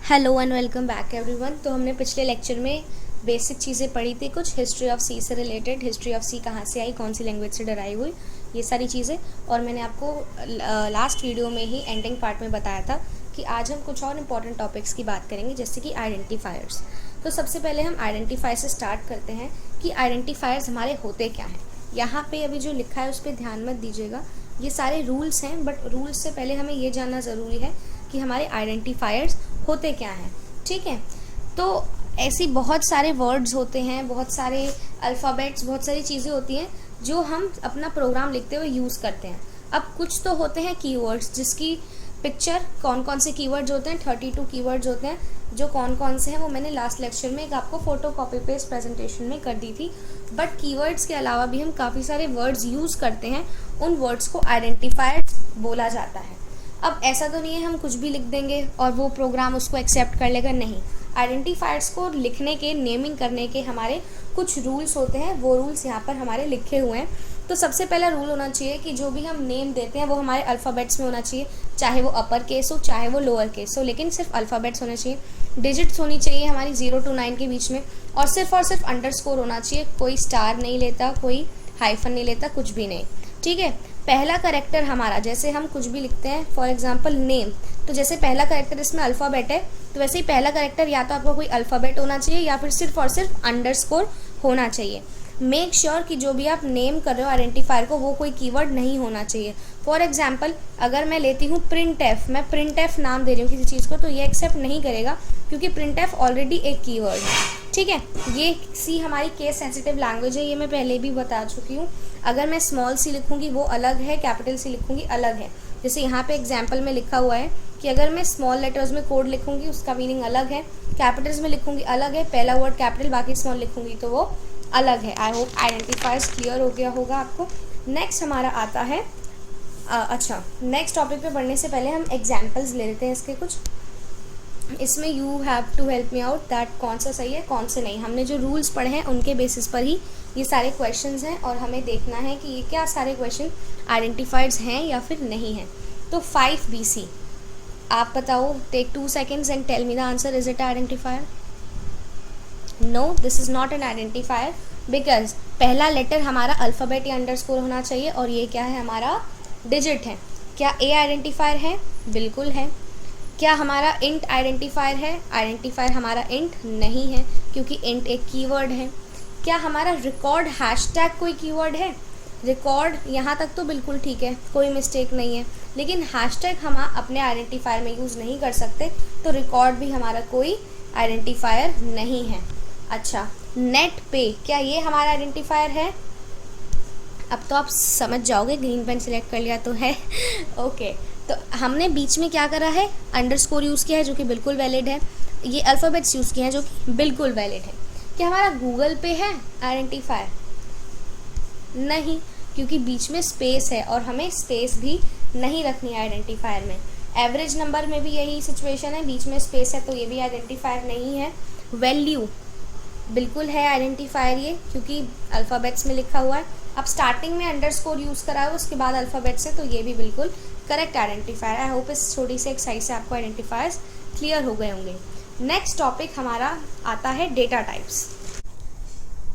Hello and welcome back everyone. तो हमने पिछले लेक्चर में बेसिक चीज़ें पढ़ी थी, कुछ हिस्ट्री ऑफ सी से रिलेटेड, हिस्ट्री ऑफ सी कहाँ से आई, कौन सी लैंग्वेज से डराइव हुई, ये सारी चीज़ें। और मैंने आपको लास्ट वीडियो में ही एंडिंग पार्ट में बताया था कि आज हम कुछ और इम्पॉर्टेंट टॉपिक्स की बात करेंगे, जैसे कि आइडेंटिफायर्स। तो सबसे पहले हम आइडेंटिफायर से स्टार्ट करते हैं कि आइडेंटिफायर्स हमारे होते क्या हैं। यहाँ पे अभी जो लिखा है उस पर ध्यान मत दीजिएगा, ये सारे रूल्स हैं, बट रूल्स से पहले हमें ये जानना ज़रूरी है कि हमारे आइडेंटिफायर्स होते क्या हैं। ठीक है, तो ऐसी बहुत सारे वर्ड्स होते हैं, बहुत सारे अल्फ़ाबेट्स, बहुत सारी चीज़ें होती हैं जो हम अपना प्रोग्राम लिखते हुए यूज़ करते हैं। अब कुछ तो होते हैं कीवर्ड्स, जिसकी पिक्चर कौन कौन से कीवर्ड्स होते हैं, 32 कीवर्ड्स होते हैं, जो कौन कौन से हैं वो मैंने लास्ट लेक्चर में एक आपको फ़ोटो कॉपी पेस्ट प्रेजेंटेशन में कर दी थी। बट कीवर्ड्स के अलावा भी हम काफ़ी सारे वर्ड्स यूज़ करते हैं, उन वर्ड्स को आइडेंटिफायर्स बोला जाता है। अब ऐसा तो नहीं है हम कुछ भी लिख देंगे और वो प्रोग्राम उसको एक्सेप्ट कर लेगा, नहीं। आइडेंटिफायर्स को लिखने के, नेमिंग करने के हमारे कुछ रूल्स होते हैं, वो रूल्स यहाँ पर हमारे लिखे हुए हैं। तो सबसे पहला रूल होना चाहिए कि जो भी हम नेम देते हैं वो हमारे अल्फ़ाबेट्स में होना चाहिए, चाहे वो अपर केस हो चाहे वो लोअर केस हो, लेकिन सिर्फ अल्फ़ाबेट्स होने चाहिए। डिजिट्स होनी चाहिए हमारी 0 से 9 के बीच में, और सिर्फ अंडरस्कोर होना चाहिए, कोई स्टार नहीं लेता, कोई हाइफन नहीं लेता, कुछ भी नहीं। ठीक है, पहला करेक्टर हमारा, जैसे हम कुछ भी लिखते हैं, फॉर एग्जांपल नेम, तो जैसे पहला करेक्टर इसमें अल्फ़ाबेट है, तो वैसे ही पहला करेक्टर या तो आपका कोई अल्फ़ाबेट होना चाहिए या फिर सिर्फ और सिर्फ अंडरस्कोर होना चाहिए। मेक श्योर कि जो भी आप नेम कर रहे हो आइडेंटिफायर को, वो कोई कीवर्ड नहीं होना चाहिए। फॉर एग्जांपल अगर मैं लेती हूँ प्रिंट एफ, मैं प्रिंट एफ नाम दे रही हूँ किसी चीज़ को, तो ये एक्सेप्ट नहीं करेगा क्योंकि प्रिंट एफ ऑलरेडी एक कीवर्ड है। ठीक है, ये सी हमारी केस सेंसिटिव लैंग्वेज है, ये मैं पहले भी बता चुकी हूँ। अगर मैं स्मॉल सी लिखूँगी वो अलग है, कैपिटल सी लिखूँगी अलग है। जैसे यहाँ पे एग्जाम्पल में लिखा हुआ है कि अगर मैं स्मॉल लेटर्स में कोड लिखूँगी उसका मीनिंग अलग है, कैपिटल्स में लिखूँगी अलग है, पहला वर्ड कैपिटल बाकी स्मॉल लिखूँगी तो वो अलग है। आई होप आइडेंटिफायर्स क्लियर हो गया होगा आपको। नेक्स्ट हमारा आता है अच्छा, नेक्स्ट टॉपिक पे बढ़ने से पहले हम एग्जाम्पल्स ले लेते हैं इसके कुछ। इसमें you have to help me out that कौन सा सही है कौन से नहीं। हमने जो रूल्स पढ़े हैं उनके बेसिस पर ही ये सारे क्वेश्चंस हैं, और हमें देखना है कि ये क्या सारे क्वेश्चन आइडेंटिफाइड्स हैं या फिर नहीं हैं। तो 5 BC, आप बताओ, take 2 seconds and tell me the answer. Is it identifier? No, this is not an identifier, because पहला लेटर हमारा अल्फ़ाबेट या अंडरस्कोर होना चाहिए, और ये क्या है, हमारा डिजिट है। क्या ए आइडेंटिफायर है? बिल्कुल है। क्या हमारा इंट आइडेंटिफायर है? आइडेंटिफायर हमारा इंट नहीं है, क्योंकि इंट एक कीवर्ड है। क्या हमारा रिकॉर्ड हैशटैग कोई कीवर्ड है? रिकॉर्ड यहाँ तक तो बिल्कुल ठीक है, कोई मिस्टेक नहीं है, लेकिन हैशटैग हम अपने आइडेंटिफायर में यूज़ नहीं कर सकते, तो रिकॉर्ड भी हमारा कोई आइडेंटिफायर नहीं है। अच्छा, नेट पे, क्या ये हमारा आइडेंटिफायर है? अब तो आप समझ जाओगे, ग्रीन पेन सिलेक्ट कर लिया तो है। ओके, तो हमने बीच में क्या करा है, अंडरस्कोर यूज़ किया है जो कि बिल्कुल वैलिड है, ये अल्फ़ाबेट्स यूज़ किए हैं जो कि बिल्कुल वैलिड है। क्या हमारा गूगल पे है आइडेंटिफायर? नहीं, क्योंकि बीच में स्पेस है और हमें स्पेस भी नहीं रखनी है आइडेंटिफायर में। एवरेज नंबर में भी यही सिचुएशन है, बीच में स्पेस है तो ये भी आइडेंटिफायर नहीं है। वैल्यू बिल्कुल है आइडेंटिफायर ये, क्योंकि अल्फ़ाबेट्स में लिखा हुआ है। अब स्टार्टिंग में अंडरस्कोर यूज़ करा है, उसके बाद अल्फ़ाबेट्स है, तो ये भी बिल्कुल करेक्ट आइडेंटिफायर। आई होप इस छोटी सी एक्सरसाइज से आपको आइडेंटिफायर्स क्लियर हो गए होंगे। नेक्स्ट टॉपिक हमारा आता है डेटा टाइप्स।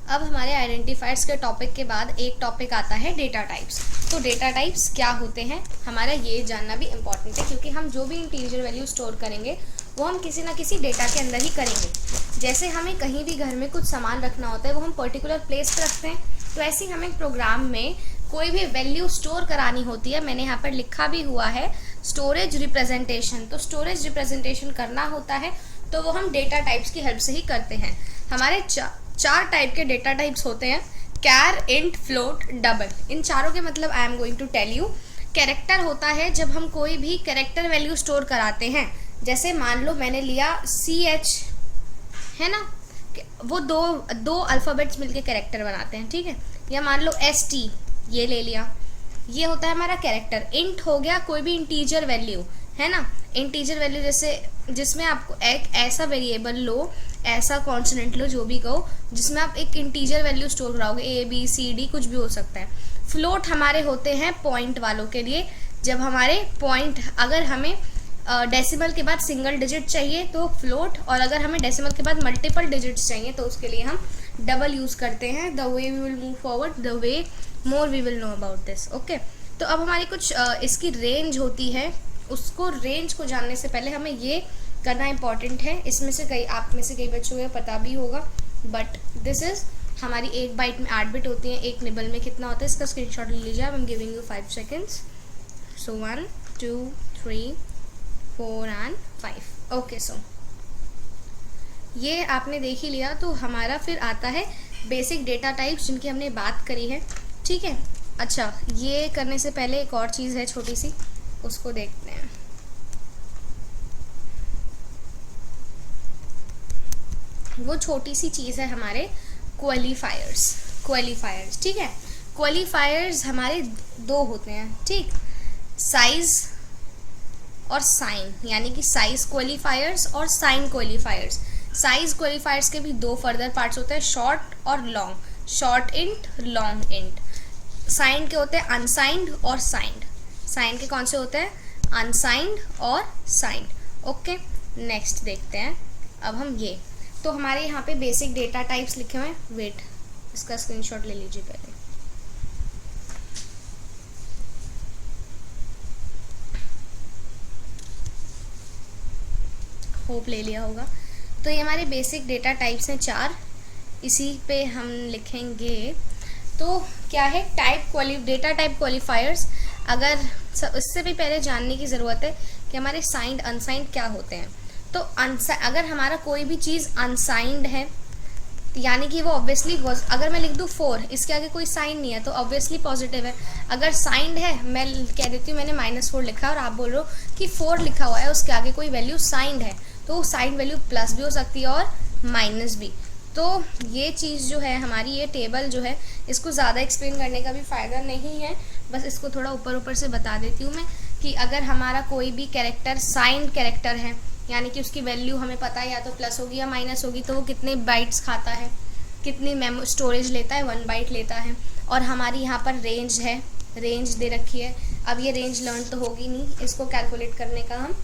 अब हमारे आइडेंटिफायर्स के टॉपिक के बाद एक टॉपिक आता है डेटा टाइप्स। तो डेटा टाइप्स क्या होते हैं, हमारा ये जानना भी इम्पॉर्टेंट है, क्योंकि हम जो भी इंटीजर वैल्यू स्टोर करेंगे वो हम किसी ना किसी डेटा के अंदर ही करेंगे। जैसे हमें कहीं भी घर में कुछ सामान रखना होता है, वो हम पर्टिकुलर प्लेस पर रखते हैं, तो ऐसे ही हमें प्रोग्राम में कोई भी वैल्यू स्टोर करानी होती है। मैंने यहाँ पर लिखा भी हुआ है स्टोरेज रिप्रेजेंटेशन। तो स्टोरेज रिप्रेजेंटेशन करना होता है तो वो हम डेटा टाइप्स की हेल्प से ही करते हैं। हमारे चार टाइप के डेटा टाइप्स होते हैं, कैर, इंट, फ्लोट, डबल। इन चारों के मतलब I am going to tell you. Character होता है जब हम कोई भी कैरेक्टर वैल्यू स्टोर कराते हैं, जैसे मान लो मैंने लिया CH, है ना, वो दो अल्फ़ाबेट्स मिलके कैरेक्टर बनाते हैं, ठीक है। या मान लो ST, ये ले लिया, ये होता है हमारा कैरेक्टर। इंट हो गया कोई भी इंटीजर वैल्यू, है ना, इंटीजर वैल्यू जैसे जिसमें आपको एक ऐसा वेरिएबल लो, ऐसा कॉन्सोनेंट लो, जो भी कहो, जिसमें आप एक इंटीजर वैल्यू स्टोर कराओगे, ABCD कुछ भी हो सकता है। फ्लोट हमारे होते हैं पॉइंट वालों के लिए, जब हमारे पॉइंट, अगर हमें डेसिमल के बाद सिंगल डिजिट चाहिए तो फ्लोट, और अगर हमें डेसिमल के बाद मल्टीपल डिजिट्स चाहिए तो उसके लिए हम डबल यूज़ करते हैं. The way we will move forward, the way more we will know about this. Okay, तो अब हमारी कुछ इसकी रेंज होती है. उसको रेंज को जानने से पहले हमें ये करना इम्पॉर्टेंट है. इसमें से कई आप में से कई बच्चों को पता भी होगा, बट दिस इज़ हमारी एक बाइट में 8 बिट होती हैं. एक निबल में कितना होता है इसका स्क्रीनशॉट ले लीजिए. I am giving you 5 seconds. So 1 2 3 4 and 5. Okay, so ये आपने देख ही लिया. तो हमारा फिर आता है बेसिक डेटा टाइप्स जिनकी हमने बात करी है. ठीक है. अच्छा, ये करने से पहले एक और चीज़ है छोटी सी, उसको देखते हैं. वो छोटी सी चीज़ है हमारे क्वालिफायर्स. ठीक है. क्वालिफायर्स हमारे दो होते हैं. ठीक, साइज और साइन, यानी कि साइज क्वालिफायर्स और साइन क्वालिफायर्स. साइज क्वालिफायर्स के भी दो फर्दर पार्ट्स होते हैं, शॉर्ट और long. Short int, long int. Sign के होते हैं अनसाइंड और साइंड. साइन के कौन से होते हैं? अनसाइंड और साइंड. ओके, नेक्स्ट देखते हैं अब हम ये. तो हमारे यहाँ पे बेसिक डेटा टाइप्स लिखे हुए हैं. वेट, इसका स्क्रीनशॉट ले लीजिए पहले. होप ले लिया होगा. तो ये हमारे बेसिक डेटा टाइप्स हैं 4. इसी पे हम लिखेंगे. तो क्या है डेटा टाइप क्वालिफायर्स. अगर इससे भी पहले जानने की ज़रूरत है कि हमारे साइंड अनसाइंड क्या होते हैं. तो अगर हमारा कोई भी चीज़ अनसाइंड है यानी कि वो ऑब्वियसली अगर मैं लिख दूँ 4, इसके आगे कोई साइन नहीं है तो ऑब्वियसली पॉजिटिव है. अगर साइंड है, मैं कह देती हूँ मैंने -4 लिखा है और आप बोल रहे हो कि 4 लिखा हुआ है, उसके आगे कोई वैल्यू साइंड है, तो साइंड वैल्यू प्लस भी हो सकती है और माइनस भी. तो ये चीज़ जो है हमारी, ये टेबल जो है, इसको ज़्यादा एक्सप्लेन करने का भी फ़ायदा नहीं है. बस इसको थोड़ा ऊपर से बता देती हूँ मैं कि अगर हमारा कोई भी कैरेक्टर साइंड कैरेक्टर है, यानी कि उसकी वैल्यू हमें पता है या तो प्लस होगी या माइनस होगी, तो वो कितने बाइट्स खाता है, कितनी स्टोरेज लेता है, 1 बाइट लेता है. और हमारी यहाँ पर रेंज है, रेंज दे रखी है. अब ये रेंज लर्न तो होगी नहीं, इसको कैलकुलेट करने का हम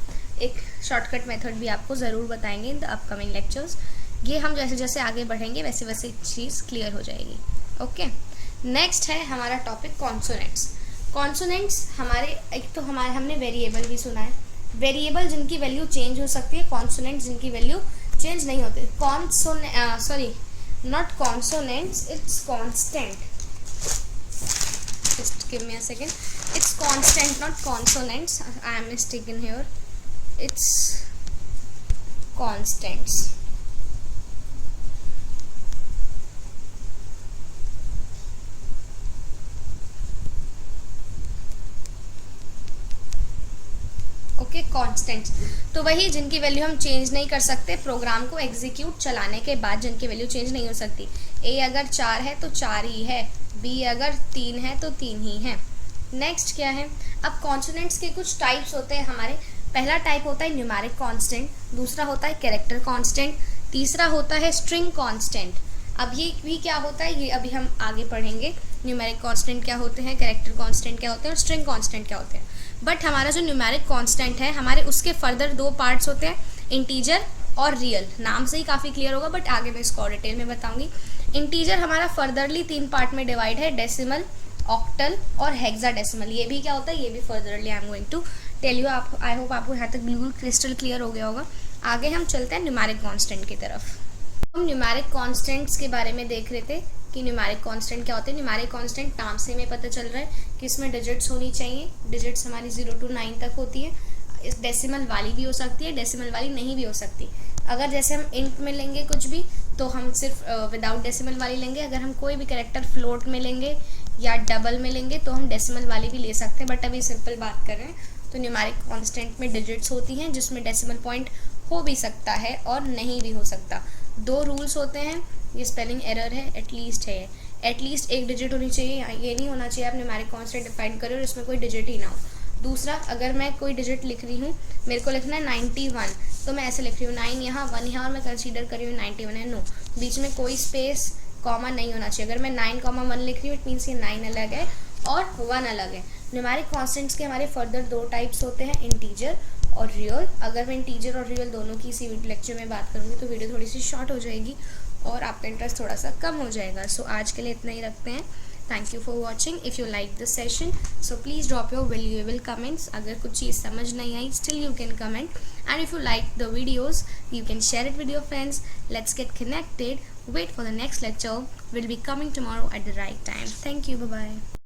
एक शॉर्टकट मेथड भी आपको ज़रूर बताएंगे इन द अपकमिंग लेक्चर्स. ये हम जैसे जैसे आगे बढ़ेंगे वैसे वैसे चीज़ क्लियर हो जाएगी. ओके, नेक्स्ट है हमारा टॉपिक कॉन्सोनेंट्स. कॉन्सोनेंट्स हमारे, एक तो हमारे हमने वेरिएबल भी सुना है, वेरिएबल जिनकी वैल्यू चेंज हो सकती है, कॉन्सोनेंट्स जिनकी वैल्यू चेंज नहीं होती. Not consonants, it's constant. Just give me a second. It's constant, not consonants. I am mistaken here. It's constants. Okay, constants. तो वही जिनकी वैल्यू हम चेंज नहीं कर सकते, प्रोग्राम को एग्जीक्यूट चलाने के बाद जिनकी वैल्यू चेंज नहीं हो सकती. ए अगर 4 है तो 4 ही है, बी अगर 3 है तो 3 ही है. नेक्स्ट क्या है, अब कॉन्सोनेंट्स के कुछ टाइप्स होते हैं हमारे. पहला टाइप होता है न्यूमेरिक कांस्टेंट, दूसरा होता है कैरेक्टर कांस्टेंट, तीसरा होता है स्ट्रिंग कांस्टेंट. अब ये भी क्या होता है, ये अभी हम आगे पढ़ेंगे. न्यूमेरिक कांस्टेंट क्या होते हैं, कैरेक्टर कांस्टेंट क्या होते हैं और स्ट्रिंग कांस्टेंट क्या होते हैं. बट हमारा जो न्यूमेरिक कांस्टेंट है, हमारे उसके फर्दर 2 पार्ट्स होते हैं, इंटीजर और रियल. नाम से ही काफ़ी क्लियर होगा, बट आगे मैं इसको और डिटेल में बताऊंगी. इंटीजर हमारा फर्दरली 3 पार्ट में डिवाइड है, डेसिमल, ऑक्टल और हेक्साडेसिमल. ये भी क्या होता है, ये भी furtherly I am going to tell you. आप, आई होप आपको यहाँ तक बिल्कुल क्रिस्टल क्लियर हो गया होगा. आगे हम चलते हैं न्यूमेरिक कांस्टेंट की तरफ. हम न्यूमेरिक कांस्टेंट्स के बारे में देख रहे थे कि न्यूमेरिक कांस्टेंट क्या होते हैं. न्यूमेरिक कांस्टेंट नाम से हमें पता चल रहा है कि इसमें डिजिट्स होनी चाहिए. डिजिट्स हमारी 0 to 9 तक होती है. इस डेसिमल वाली भी हो सकती है, डेसिमल वाली नहीं भी हो सकती. अगर जैसे हम इंट में लेंगे कुछ भी तो हम सिर्फ विदाउट डेसिमल वाली लेंगे. अगर हम कोई भी कैरेक्टर फ्लोट में लेंगे या डबल में लेंगे तो हम डेसिमल वाली भी ले सकते हैं. बट अभी सिंपल बात कर रहे हैं. तो न्यूमेरिक कांस्टेंट में डिजिट्स होती हैं जिसमें डेसिमल पॉइंट हो भी सकता है और नहीं भी हो सकता. 2 रूल्स होते हैं. ये स्पेलिंग एरर है, एटलीस्ट है. एटलीस्ट एक डिजिट होनी चाहिए, ये नहीं होना चाहिए आप न्यूमेरिक कांस्टेंट डिफाइन करो और इसमें कोई डिजिट ही ना हो. दूसरा, अगर मैं कोई डिजिट लिख रही हूँ, मेरे को लिखना है 91, तो मैं ऐसे लिख रही हूँ 9 यहाँ 1 यहाँ और मैं कंसीडर कर रही हूँ 91 है. नो, बीच में कोई स्पेस कॉमा नहीं होना चाहिए. अगर मैं 9,1 लिख रही हूँ इट मीन्स ये 9 अलग है और 1 अलग है. न्यूमेरिक कांस्टेंट्स के हमारे फर्दर 2 टाइप्स होते हैं, इंटीजर और रियल। अगर मैं इंटीजर और रियल दोनों की इसी लेक्चर में बात करूँगी तो वीडियो थोड़ी सी शॉर्ट हो जाएगी और आपका इंटरेस्ट थोड़ा सा कम हो जाएगा। सो आज के लिए इतना ही रखते हैं। Thank you for watching. If you like this session so please drop your valuable comments. अगर कुछ चीज़ समझ नहीं I still you can comment, and if you like the videos you can share it with your friends. Let's get connected. Wait for the next lecture. Will be coming tomorrow at the right time. Thank you. Bye bye.